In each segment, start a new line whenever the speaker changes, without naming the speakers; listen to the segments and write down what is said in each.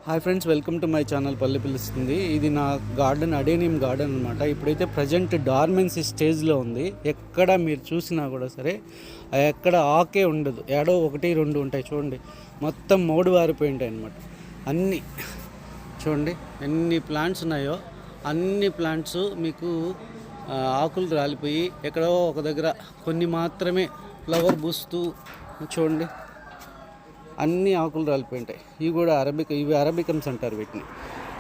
Hi friends, welcome to my channel పల్లె పిలుస్తుంది. ఇది నా గార్డెన్, అడేనియం గార్డెన్ అనమాట. ఇప్పుడైతే ప్రజెంట్ డార్మెన్సీ స్టేజ్లో ఉంది. ఎక్కడ మీరు చూసినా కూడా సరే ఎక్కడ ఆకే ఉండదు. ఏడో ఒకటి రెండు ఉంటాయి చూడండి. మొత్తం మోడు వారిపోయి ఉంటాయి అనమాట. అన్నీ చూడండి ఎన్ని ప్లాంట్స్ ఉన్నాయో అన్ని ప్లాంట్స్ మీకు ఆకులు రాలిపోయి ఎక్కడో ఒక దగ్గర కొన్ని మాత్రమే ఫ్లవర్ పూస్తూ చూడండి. అన్ని ఆకులు రాలిపోయింటాయి. ఇవి కూడా ఇవి అరబికమ్స్ అంటారు వీటిని.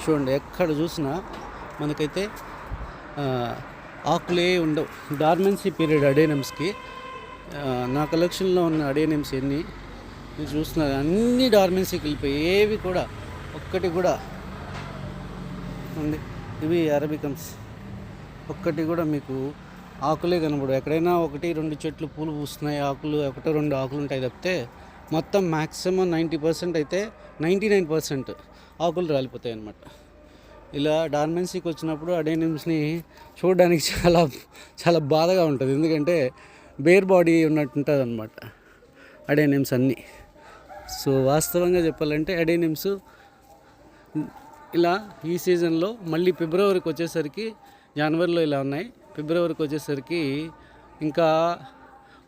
చూడండి ఎక్కడ చూసినా మనకైతే ఆకులే ఉండవు. డార్మెన్సీ పీరియడ్ అడేనమ్స్కి. నా కలెక్షన్లో ఉన్న అడేనమ్స్ ఎన్ని మీరు చూస్తున్నారు, అన్ని డార్మెన్సీకి వెళ్ళిపోయి ఏవి కూడా ఒక్కటి కూడా ఉంది. ఇవి అరబికమ్స్. ఒక్కటి కూడా మీకు ఆకులే కనబడవు. ఎక్కడైనా ఒకటి రెండు చెట్లు పూలు పూస్తున్నాయి, ఆకులు ఒకటో రెండు ఆకులు ఉంటాయి తప్పితే మొత్తం మ్యాక్సిమం 90% అయితే 99% ఆకులు రాలిపోతాయి అన్నమాట. ఇలా డార్మెన్సీకి వచ్చినప్పుడు అడేనిమ్స్ని చూడడానికి చాలా చాలా బాధగా ఉంటుంది. ఎందుకంటే బేర్ బాడీ ఉన్నట్టు ఉంటుంది అనమాట అడేనిమ్స్ అన్నీ. సో వాస్తవంగా చెప్పాలంటే అడేనిమ్స్ ఇలా ఈ సీజన్లో మళ్ళీ ఫిబ్రవరికి వచ్చేసరికి, జనవరిలో ఇలా ఉన్నాయి, ఫిబ్రవరికి వచ్చేసరికి ఇంకా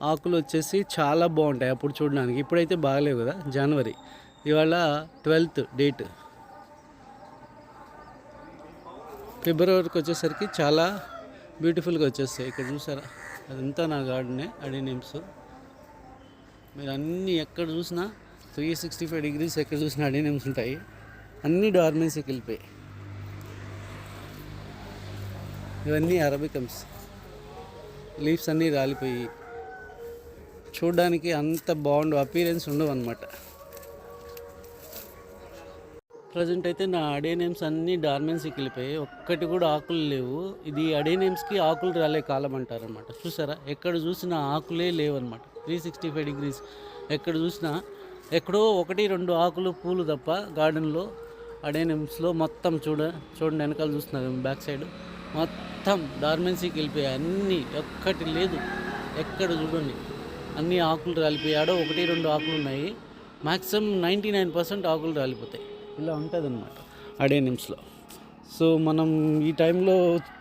ఆకులు వచ్చేసి చాలా బాగుంటాయి అప్పుడు చూడడానికి. ఇప్పుడైతే బాగలేవు కదా. జనవరి ఇవాళ 12th డేట్. ఫిబ్రవరికి వచ్చేసరికి చాలా బ్యూటిఫుల్గా వచ్చేస్తాయి. ఇక్కడ చూసారా, అదంతా నా గార్డెనే అడేనిమ్స్. మీరు అన్నీ ఎక్కడ చూసినా 365 degrees ఎక్కడ చూసినా అడేనిమ్స్ ఉంటాయి. అన్నీ డార్మెన్సీకి వెళ్ళిపోయాయి. ఇవన్నీ అరబికమ్స్. లీవ్స్ అన్నీ రాలిపోయి చూడడానికి అంత బాగుండు, అపీరెన్స్ ఉండవు అనమాట. ప్రజెంట్ అయితే నా అడేనిమ్స్ అన్నీ డార్మెన్సీకి వెళ్ళిపోయాయి. ఒక్కటి కూడా ఆకులు లేవు. ఇది అడేనిమ్స్కి ఆకులు రాలే కాలం అంటారనమాట. చూసారా, ఎక్కడ చూసినా ఆకులే లేవు అనమాట. 365 degrees ఎక్కడ చూసినా ఎక్కడో ఒకటి రెండు ఆకులు పూలు తప్ప గార్డెన్లో అడేనిమ్స్లో మొత్తం చూడండి వెనకాల చూస్తున్నారు, బ్యాక్ సైడ్ మొత్తం డార్మెన్సీకి వెళ్ళిపోయాయి. అన్నీ ఒక్కటి లేదు. ఎక్కడ చూడండి అన్ని ఆకులు రాలిపోయాడో ఒకటి రెండు ఆకులు ఉన్నాయి. మ్యాక్సిమం 99% ఆకులు రాలిపోతాయి. ఇలా ఉంటుంది అన్నమాట అడేనిమ్స్లో. సో మనం ఈ టైంలో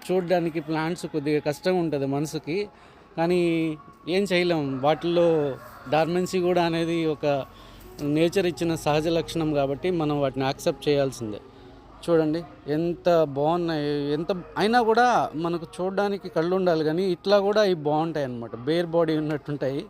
చూడడానికి ప్లాంట్స్ కొద్దిగా కష్టంగా ఉంటుంది మనసుకి, కానీ ఏం చేయలేం. వాటిల్లో డార్మెన్సీ కూడా అనేది ఒక నేచర్ ఇచ్చిన సహజ లక్షణం కాబట్టి మనం వాటిని యాక్సెప్ట్ చేయాల్సిందే. చూడండి ఎంత బాగున్నాయి. ఎంత అయినా కూడా మనకు చూడడానికి కళ్ళు ఉండాలి, కానీ ఇట్లా కూడా ఇవి బాగుంటాయి అన్నమాట. Bare body ఉన్నట్టుంటాయి.